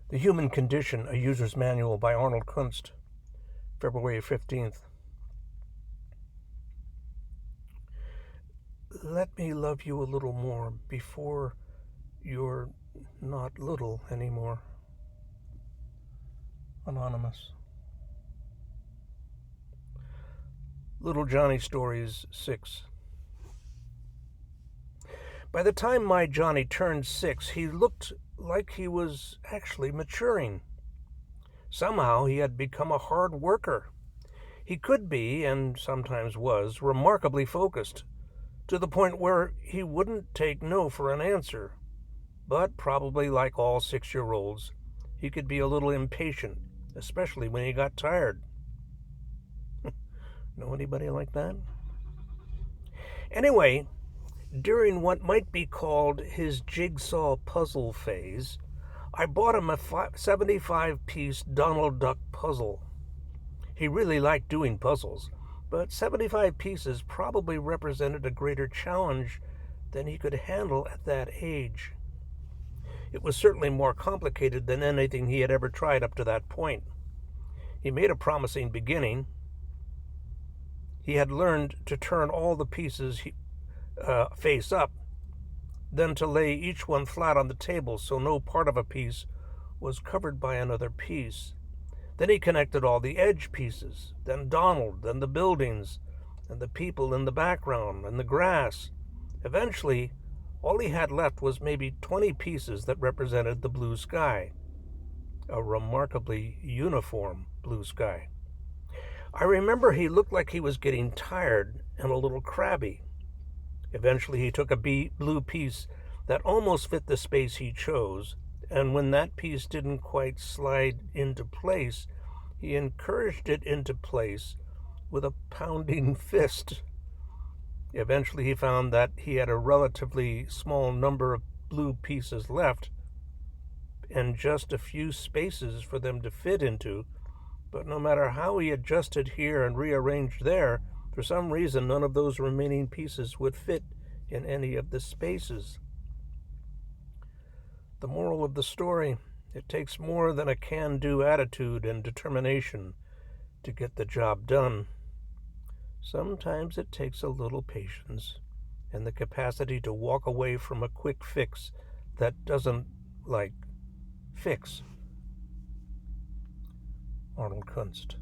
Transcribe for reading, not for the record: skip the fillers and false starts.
The Human Condition, a User's Manual by Arnold Kunst, February 15th. Let me love you a little more before you're not little anymore. Anonymous. Little Johnny Stories 6. By the time my Johnny turned 6, he looked like he was actually maturing. Somehow he had become a hard worker. He could be, and sometimes was, remarkably focused, to the point where he wouldn't take no for an answer. But probably like all 6-year-olds, he could be a little impatient, especially when he got tired. Know anybody like that? Anyway, during what might be called his jigsaw puzzle phase, I bought him a 75-piece Donald Duck puzzle. He really liked doing puzzles, but 75 pieces probably represented a greater challenge than he could handle at that age. It was certainly more complicated than anything he had ever tried up to that point. He made a promising beginning. He had learned to turn all the pieces face up, then to lay each one flat on the table so no part of a piece was covered by another piece. Then he connected all the edge pieces, then Donald, then the buildings, and the people in the background, and the grass. Eventually, all he had left was maybe 20 pieces that represented the blue sky, a remarkably uniform blue sky. I remember he looked like he was getting tired and a little crabby. Eventually he took a blue piece that almost fit the space he chose, and when that piece didn't quite slide into place, he encouraged it into place with a pounding fist. Eventually he found that he had a relatively small number of blue pieces left and just a few spaces for them to fit into, but no matter how he adjusted here and rearranged there, for some reason none of those remaining pieces would fit in any of the spaces. The moral of the story: it takes more than a can-do attitude and determination to get the job done. Sometimes it takes a little patience and the capacity to walk away from a quick fix that doesn't, fix. Arnold Kunst.